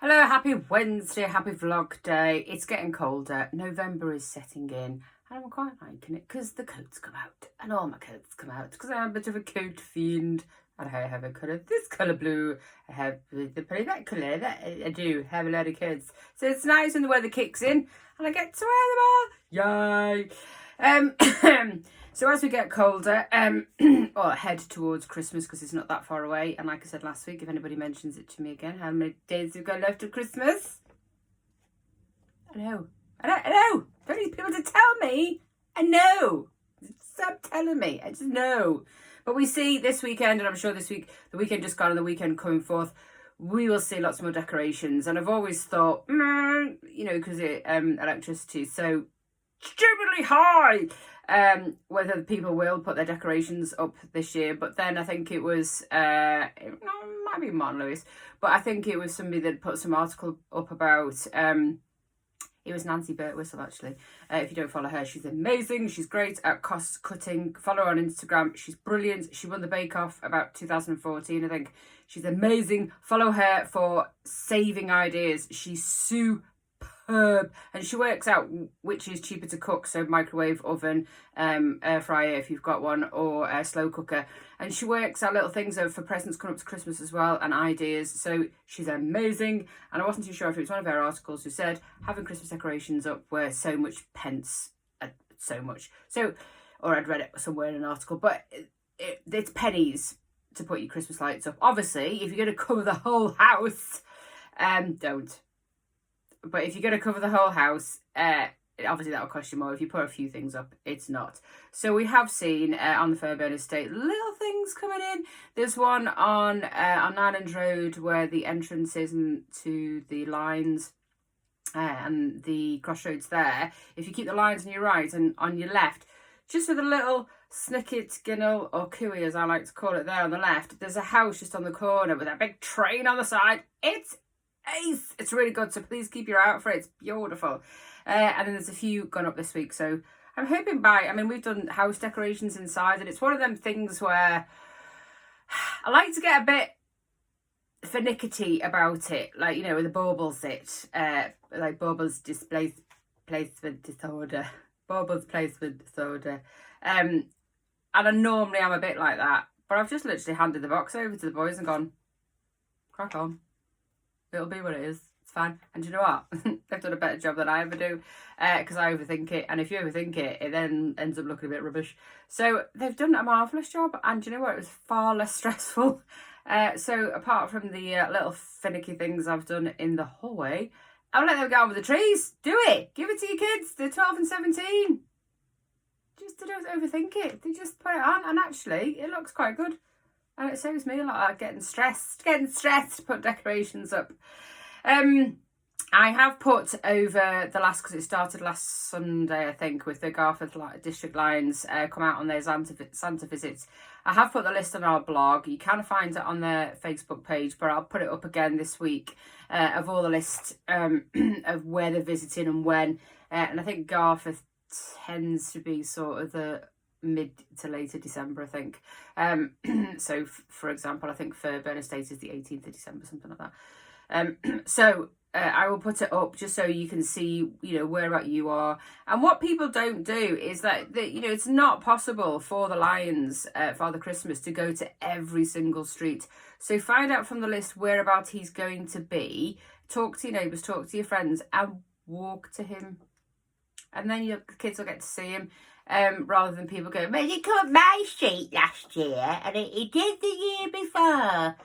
Hello, happy Wednesday, happy vlog day. It's getting colder. November is setting in and I'm quite liking it because the coats come out and all my coats come out because I'm a bit of a coat fiend. And I have a colour, this colour blue, I have that colour, that I do have a lot of coats. So it's nice when the weather kicks in and I get to wear them all. Yay! So as we get colder, or head towards Christmas because it's not that far away. And like I said last week, if anybody mentions it to me again, how many days have we got left of Christmas? I know. Don't need people to tell me. I know. Stop telling me. I just know. But we see this weekend, and I'm sure this week, the weekend just gone and the weekend coming forth, we will see lots more decorations. And I've always thought, because electricity is so stupidly high, whether people will put their decorations up this year. But then I think it was, it might be Martin Lewis, but I think it was somebody that put some article up about, it was Nancy Birtwistle, actually. If you don't follow her, she's amazing. She's great at cost cutting. Follow her on Instagram. She's brilliant. She won the Bake Off about 2014, I think. She's amazing. Follow her for saving ideas. She's superb. And she works out which is cheaper to cook. So microwave, oven, air fryer if you've got one, or a slow cooker. And she works out little things for presents coming up to Christmas as well and ideas. So she's amazing. And I wasn't too sure if it was one of her articles who said having Christmas decorations up were so much pence, so much. So, or I'd read it somewhere in an article, but it's pennies to put your Christmas lights up. Obviously, if you're going to cover the whole house, don't. But if you're going to cover the whole house, obviously that'll cost you more. If you put a few things up, it's not. So we have seen on the Fairburn estate little things coming in. There's one on Nyland Road where the entrance is to the lines and the crossroads there. If you keep the lines on your right and on your left, just with a little snicket, ginnel, or cooey as I like to call it there on the left, there's a house just on the corner with a big train on the side. It's ace. It's really good, so please keep your eye out for it. It's beautiful. And then there's a few gone up this week, so I'm hoping we've done house decorations inside, and it's one of them things where I like to get a bit finicky about it, like, with the baubles like baubles placement disorder. Baubles placement disorder. And I normally am a bit like that, but I've just literally handed the box over to the boys and gone, crack on. It'll be what it is. It's fine. And you know what? They've done a better job than I ever do because I overthink it. And if you overthink it, it then ends up looking a bit rubbish. So they've done a marvellous job. And you know what? It was far less stressful. So apart from the little finicky things I've done in the hallway, I'll let them get on with the trees. Do it. Give it to your kids. They're 12 and 17. Just don't overthink it. They just put it on. And actually, it looks quite good. And it saves me a lot of getting stressed to put decorations up. I have put over the last, because it started last Sunday, I think, with the Garforth District Lions come out on their Santa visits. I have put the list on our blog. You can find it on their Facebook page, but I'll put it up again this week of all the lists of where they're visiting and when. And I think Garforth tends to be sort of the mid to later December, I think. So for example, I think Fairburn Estate is the 18th of December, something like that. So I will put it up just so you can see, where about you are. And what people don't do is that it's not possible for the Lions, Father Christmas, to go to every single street. So find out from the list whereabouts he's going to be, talk to your neighbours, talk to your friends, and walk to him. And then your kids will get to see him. Rather than people going, well, he come up my street last year and he did the year before.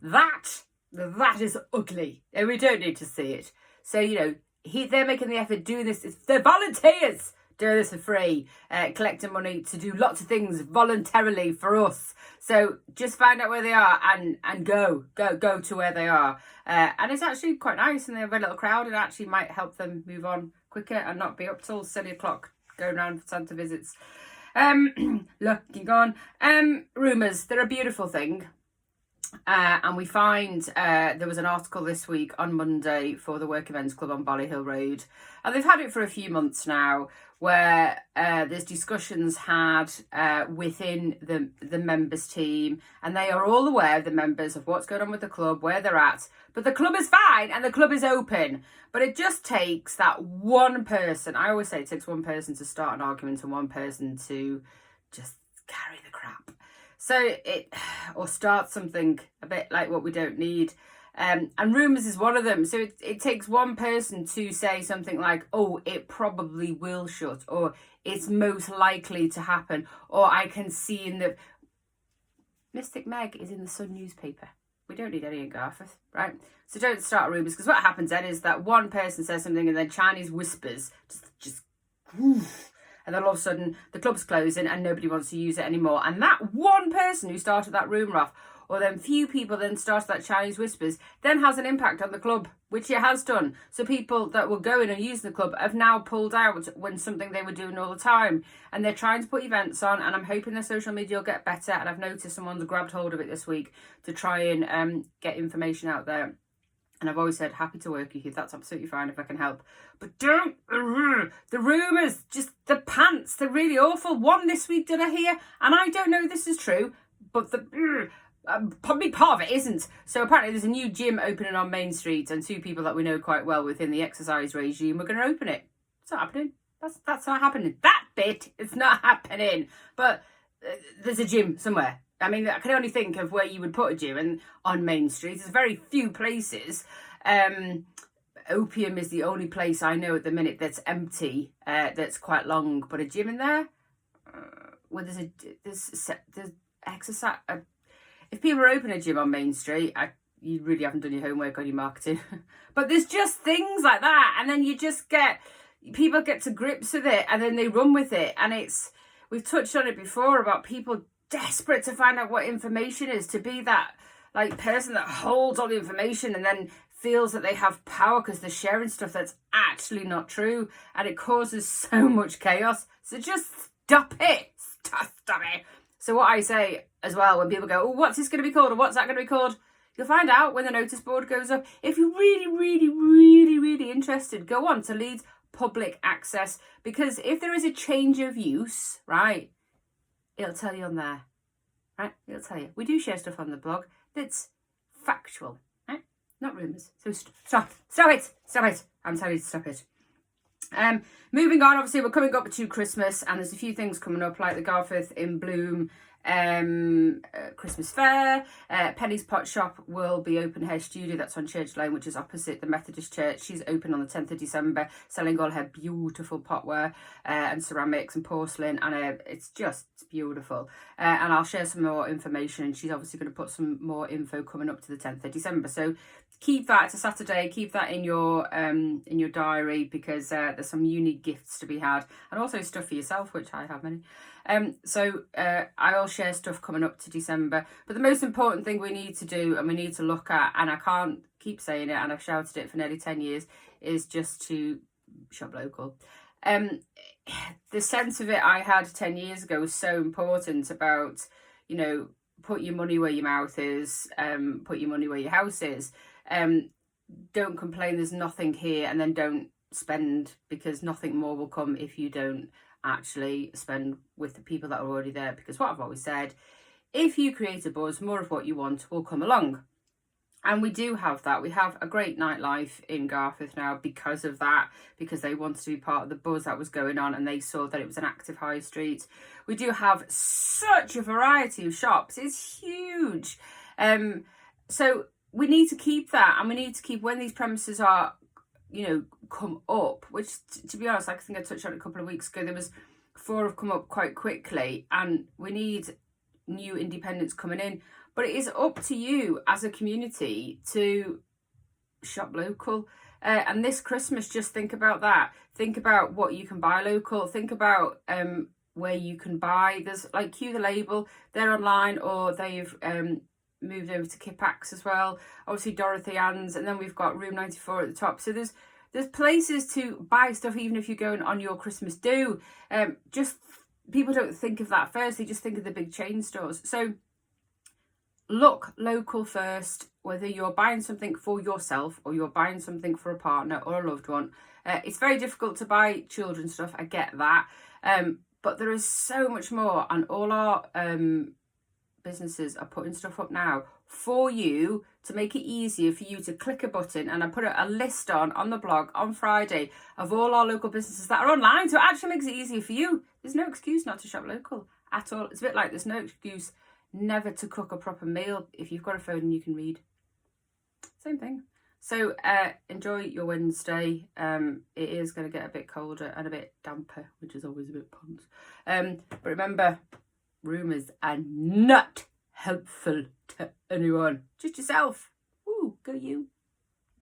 That is ugly. And we don't need to see it. So, they're making the effort doing this. They're volunteers doing this for free, collecting money to do lots of things voluntarily for us. So just find out where they are and go to where they are. And it's actually quite nice, and they have a little crowd, and actually might help them move on quicker and not be up till silly o'clock going around for Santa visits. Looking on. Rumours, they're a beautiful thing. And we find there was an article this week on Monday for the Work Events Club on Ballyhill Road. And they've had it for a few months now, where there's discussions had within the members team, and they are all aware, the members, of what's going on with the club, where they're at. But the club is fine and the club is open. But it just takes that one person. I always say it takes one person to start an argument and one person to just carry the crap. So or start something a bit like what we don't need. And rumours is one of them. So it takes one person to say something like, oh, it probably will shut, or it's most likely to happen, or I can see in the... Mystic Meg is in the Sun newspaper. We don't need any in Garforth, right? So don't start rumours, because what happens then is that one person says something and then Chinese whispers, just and then all of a sudden the club's closing and nobody wants to use it anymore. And that one person who started that rumour off, or then few people then started that Chinese whispers, then has an impact on the club, which it has done. So people that were going and using the club have now pulled out when something they were doing all the time. And they're trying to put events on, and I'm hoping their social media will get better. And I've noticed someone's grabbed hold of it this week to try and get information out there. And I've always said, happy to work with you. That's absolutely fine if I can help. But don't, the rumours, just the pants, they're really awful. One this week, did I hear? And I don't know if this is true, but probably part of it isn't. So apparently there's a new gym opening on Main Street, and two people that we know quite well within the exercise regime are going to open it. It's not happening. That's not happening. That bit, it's not happening. But there's a gym somewhere. I mean, I can only think of where you would put a gym, and on Main Street, there's very few places. Opium is the only place I know at the minute that's empty, that's quite long. But a gym in there, well, there's exercise. If people are opening a gym on Main Street, you really haven't done your homework on your marketing. But there's just things like that, and then you just people get to grips with it, and then they run with it. And we've touched on it before about people desperate to find out what information is, to be that like person that holds all the information and then feels that they have power because they're sharing stuff that's actually not true, and it causes so much chaos. So just stop it. Stop it. So what I say as well, when people go, oh, what's this going to be called, or what's that going to be called, you'll find out when the notice board goes up. If you're really, really, really, really interested, go on to Leeds Public Access, because if there is a change of use, right, it'll tell you on there, right? It'll tell you. We do share stuff on the blog that's factual, right? Not rumours. So stop it. I'm telling you to stop it. Moving on, obviously we're coming up to Christmas, and there's a few things coming up, like the Garforth in Bloom Christmas fair. Penny's Pot Shop will be open her studio, that's on Church Lane, which is opposite the Methodist Church. She's open on the 10th of December, selling all her beautiful potware and ceramics and porcelain, and it's beautiful. And I'll share some more information, and she's obviously going to put some more info coming up to the 10th of December. So keep that, it's a Saturday, keep that in your diary, because there's some unique gifts to be had, and also stuff for yourself, which I have many. So I'll share stuff coming up to December. But the most important thing we need to do, and we need to look at, and I can't keep saying it, and I've shouted it for nearly 10 years, is just to shop local. The sense of it I had 10 years ago was so important about, put your money where your mouth is, put your money where your house is. Don't complain there's nothing here, and then don't spend, because nothing more will come if you don't actually spend with the people that are already there. Because what I've always said, if you create a buzz, more of what you want will come along. And we do have that. We have a great nightlife in Garforth now because of that, because they wanted to be part of the buzz that was going on, and they saw that it was an active high street. We do have such a variety of shops. It's huge. So we need to keep that, and we need to keep, when these premises are, come up, which to be honest, I think I touched on it a couple of weeks ago, there was 4 have come up quite quickly, and we need new independents coming in. But it is up to you as a community to shop local. And this Christmas, just think about that. Think about what you can buy local. Think about where you can buy. There's like Cue the Label. They're online, or they've moved over to Kipax as well. Obviously Dorothy Ann's, and then we've got Room 94 at the top. So there's places to buy stuff, even if you're going on your Christmas do. Just people don't think of that first. They just think of the big chain stores. So look local first, whether you're buying something for yourself or you're buying something for a partner or a loved one. It's very difficult to buy children's stuff, I get that. But there is so much more, and all our businesses are putting stuff up now for you to make it easier for you to click a button. And I put a list on the blog on Friday of all our local businesses that are online, so it actually makes it easier for you. There's no excuse not to shop local at all. It's a bit like there's no excuse never to cook a proper meal if you've got a phone and you can read. Same thing. So enjoy your Wednesday. It is going to get a bit colder and a bit damper, which is always a bit puns. But remember, rumours are not helpful to anyone. Just yourself. Woo, go you.